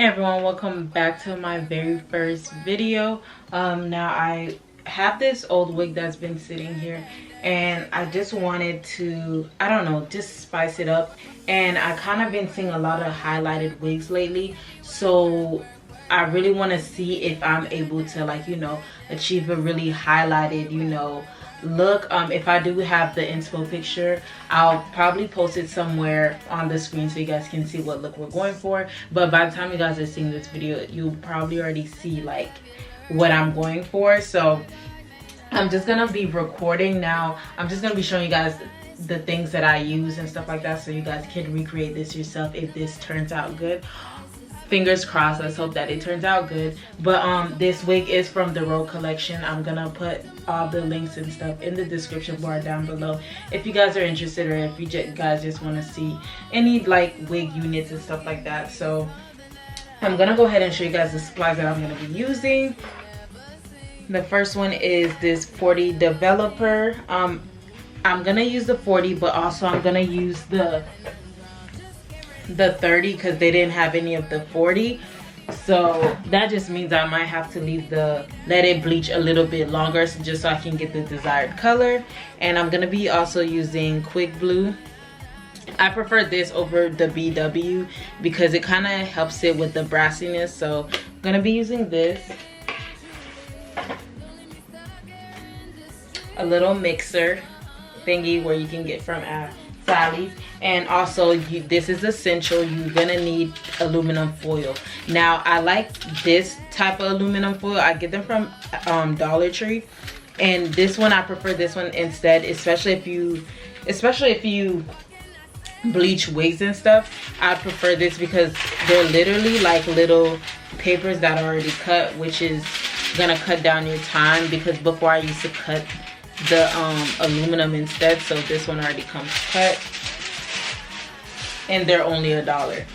Hey everyone, welcome back to my very first video. Now I have this old wig that's been sitting here and I just wanted to, I don't know, just spice it up. And I kind of been seeing a lot of highlighted wigs lately, so I really want to see if I'm able to, like, you know, achieve a really highlighted, you know, look. If I do have the inspo picture, I'll probably post it somewhere on the screen so you guys can see what look we're going for. But by the time you guys are seeing this video, you'll probably already see like what I'm going for. So I'm just gonna be recording now. I'm just gonna be showing you guys the things that I use and stuff like that, so you guys can recreate this yourself if this turns out good. Fingers crossed, let's hope that it turns out good. But this wig is from the Rogue collection. I'm gonna put all the links and stuff in the description bar down below if you guys are interested, or if you guys just want to see any like wig units and stuff like that. So I'm gonna go ahead and show you guys the supplies that I'm gonna be using. The first one is this 40 developer. I'm gonna use the 40, but also I'm gonna use the 30 because they didn't have any of the 40. So that just means I might have to let it bleach a little bit longer, so just so I can get the desired color. And I'm gonna be also using quick blue. I prefer this over the BW because it kind of helps it with the brassiness. So I'm gonna be using this. A little mixer thingy where you can get from Sally's. And also this is essential, you're gonna need aluminum foil. Now I like this type of aluminum foil. I get them from Dollar Tree, and this one, I prefer this one instead, especially if you bleach wigs and stuff. I prefer this because they're literally like little papers that are already cut, which is gonna cut down your time, because before I used to cut the aluminum instead. So this one already comes cut, and they're only $1.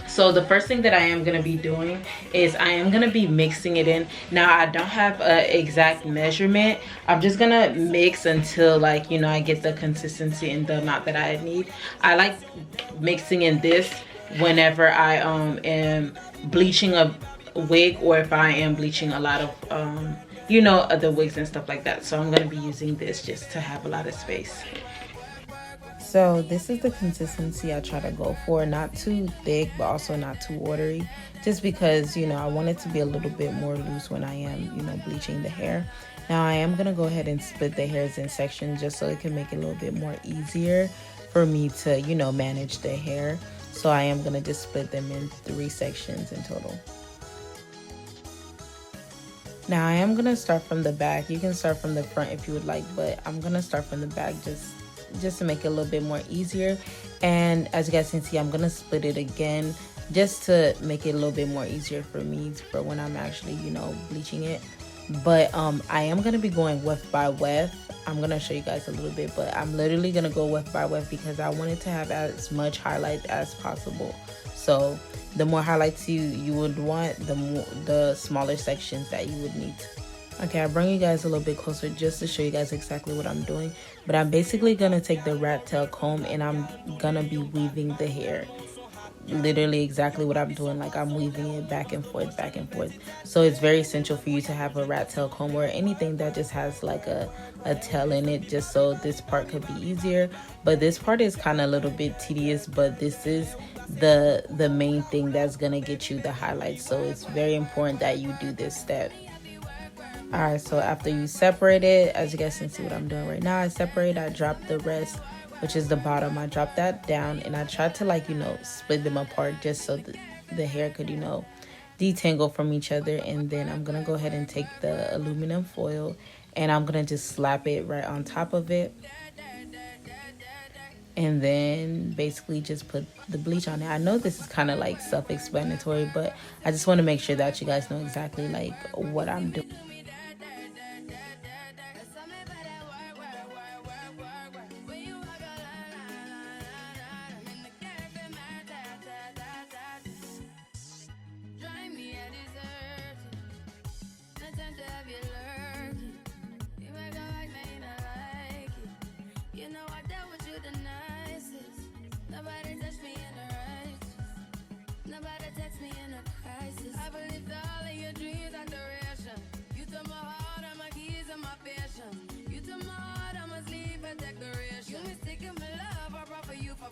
So the first thing that I am going to be doing is I am going to be mixing it in. Now I don't have an exact measurement. I'm just going to mix until, like, you know, I get the consistency and the amount that I need. I like mixing in this whenever I am bleaching a wig, or if I am bleaching a lot of you know, other wigs and stuff like that. So I'm going to be using this just to have a lot of space. So this is the consistency I try to go for, not too thick but also not too watery, just because, you know, I want it to be a little bit more loose when I am, you know, bleaching the hair. Now I am going to go ahead and split the hairs in sections just so it can make it a little bit more easier for me to, you know, manage the hair. So I am going to just split them in 3 sections in total. Now I am going to start from the back. You can start from the front if you would like, but I'm going to start from the back just to make it a little bit more easier. And as you guys can see, I'm going to split it again just to make it a little bit more easier for me for when I'm actually, you know, bleaching it. But I am going to be going weft by weft. I'm going to show you guys a little bit, but I'm literally going to go weft by weft because I want it to have as much highlight as possible. So the more highlights you would want, the smaller sections that you would need. Okay, I bring you guys a little bit closer just to show you guys exactly what I'm doing. But I'm basically gonna take the rat tail comb and I'm gonna be weaving the hair. Literally exactly what I'm doing, like I'm weaving it back and forth, back and forth. So it's very essential for you to have a rat tail comb or anything that just has like a tail in it, just so this part could be easier. But this part is kind of a little bit tedious, but this is the main thing that's gonna get you the highlights. So it's very important that you do this step. Alright, so after you separate it, as you guys can see what I'm doing right now, I separate, I drop the rest, which is the bottom. I drop that down and I try to, like, you know, split them apart just so the hair could, you know, detangle from each other. And then I'm gonna go ahead and take the aluminum foil and I'm gonna just slap it right on top of it, and then basically just put the bleach on it. I know this is kind of like self-explanatory, but I just want to make sure that you guys know exactly like what I'm doing.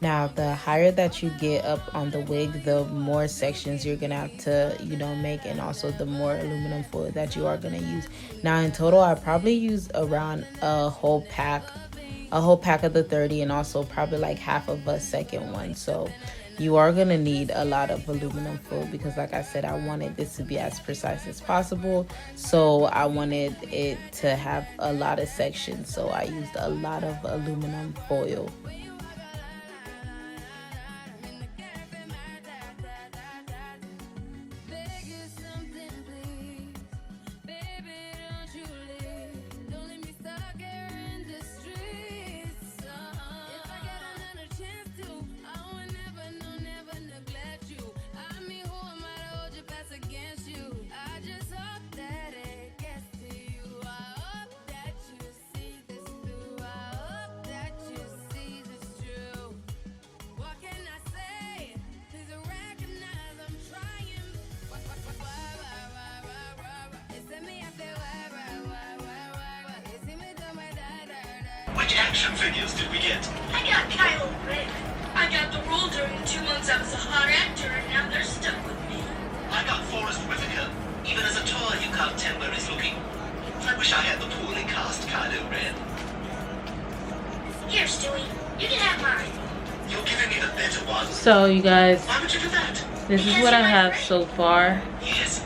Now, the higher that you get up on the wig, the more sections you're gonna have to, you know, make, and also the more aluminum foil that you are gonna use. Now, in total, I probably use around a whole pack of the 30, and also probably like half of a second one. So you are gonna need a lot of aluminum foil because, like I said, I wanted this to be as precise as possible. So I wanted it to have a lot of sections. So I used a lot of aluminum foil. Which action figures did we get? I got Kylo Ren. I got the role during the 2 months I was a hot actor, and now they're stuck with me. I got Forrest Whitaker. Even as a toy, you can't tell where he's looking. I wish I had the poorly cast Kylo Ren. Here, Stewie. You can have mine. You're giving me the better one. So you guys, Why would you do that? this is what I have so far. Yes.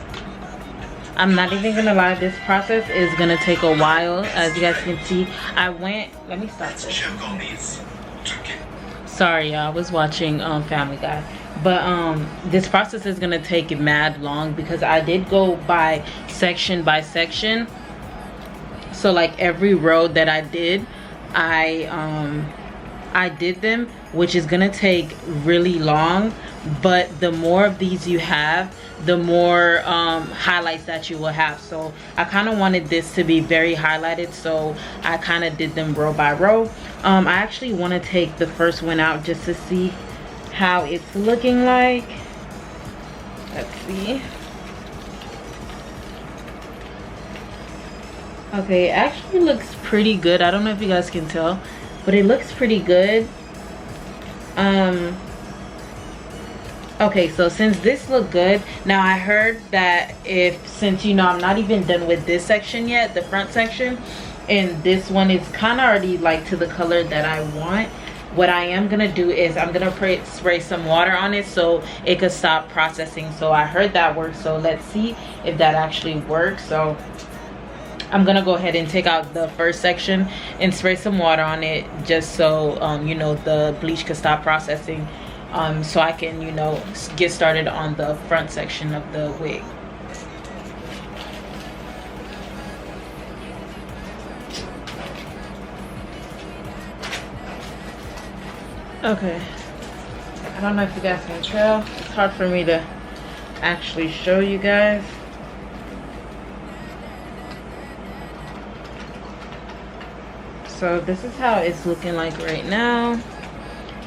I'm not even gonna lie, this process is gonna take a while. As you guys can see, let me stop Let's this. choke on these. Drink it. Sorry, y'all, I was watching Family Guy. But this process is gonna take mad long because I did go by section. So like every row that I did, I did them, which is gonna take really long. But the more of these you have, the more highlights that you will have. So I kind of wanted this to be very highlighted, so I kind of did them row by row. I actually want to take the first one out just to see how it's looking like. Let's see. Okay, it actually looks pretty good. I don't know if you guys can tell, but it looks pretty good. Okay, so since this looked good, now I heard that since you know I'm not even done with this section yet, the front section, and this one is kind of already like to the color that I want, what I am gonna do is I'm gonna spray some water on it so it could stop processing. So I heard that works, so let's see if that actually works. So I'm gonna go ahead and take out the first section and spray some water on it just so you know, the bleach could stop processing. So I can, you know, get started on the front section of the wig. Okay, I don't know if you guys can tell. It's hard for me to actually show you guys. So this is how it's looking like right now.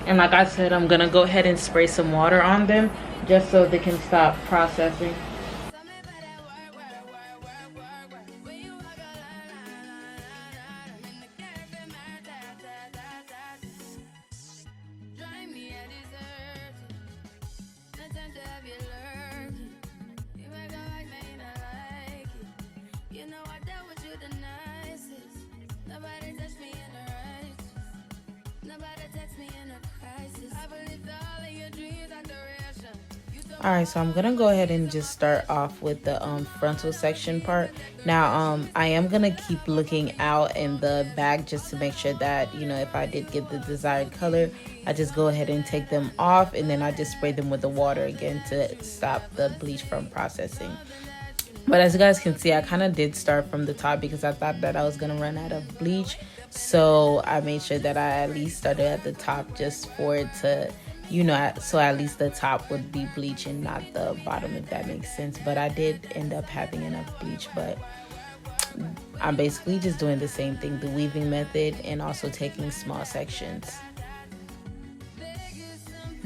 And like I said, I'm gonna go ahead and spray some water on them just so they can stop processing. Alright, so I'm gonna go ahead and just start off with the frontal section part. Now I am gonna keep looking out in the back just to make sure that, you know, if I did get the desired color, I just go ahead and take them off, and then I just spray them with the water again to stop the bleach from processing. But as you guys can see, I kind of did start from the top because I thought that I was gonna run out of bleach, so I made sure that I at least started at the top just for it to, you know, so at least the top would be bleach and not the bottom, if that makes sense. But I did end up having enough bleach, but I'm basically just doing the same thing, the weaving method, and also taking small sections.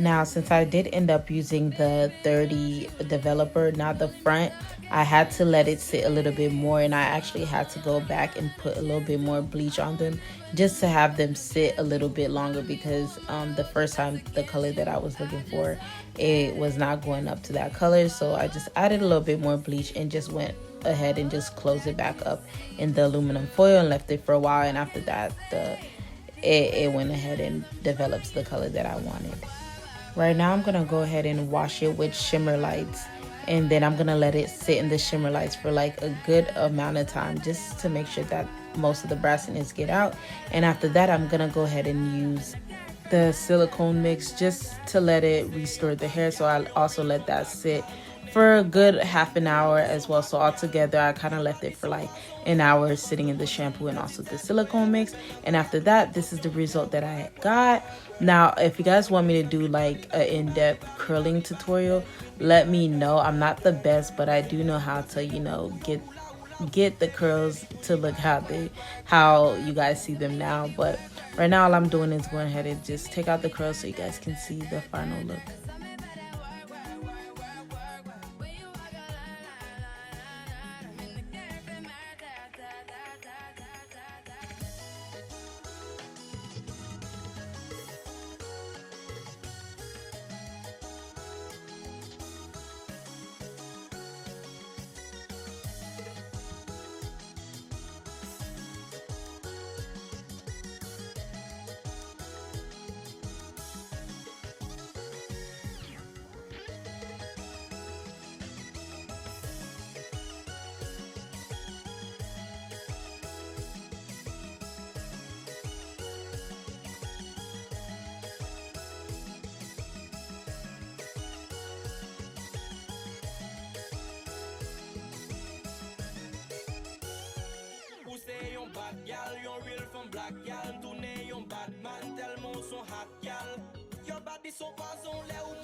Now, since I did end up using the 30 developer, not the front, I had to let it sit a little bit more, and I actually had to go back and put a little bit more bleach on them just to have them sit a little bit longer, because the first time the color that I was looking for, it was not going up to that color. So I just added a little bit more bleach and just went ahead and just closed it back up in the aluminum foil and left it for a while, and after that it went ahead and develops the color that I wanted. Right now I'm gonna go ahead and wash it with shimmer lights, and then I'm gonna let it sit in the shimmer lights for like a good amount of time just to make sure that most of the brassiness get out. And after that, I'm gonna go ahead and use the silicone mix just to let it restore the hair. So I also let that sit for a good half an hour as well. So altogether, I kind of left it for like an hour sitting in the shampoo and also the silicone mix. And after that, this is the result that I got. Now, if you guys want me to do like an in-depth curling tutorial, let me know. I'm not the best, but I do know how to, you know, get the curls to look how you guys see them now. But right now, all I'm doing is going ahead and just take out the curls so you guys can see the final look.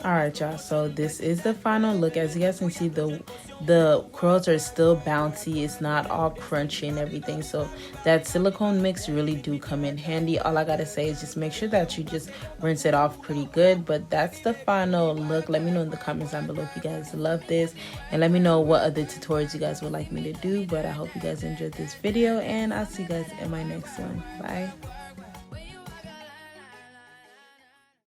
All right, y'all, so this is the final look. As you guys can see, the curls are still bouncy. It's not all crunchy and everything, so that silicone mix really do come in handy. All I gotta say is just make sure that you just rinse it off pretty good. But that's the final look. Let me know in the comments down below if you guys love this, and let me know what other tutorials you guys would like me to do. But I hope you guys enjoyed this video, and I'll see you guys in my next one. Bye.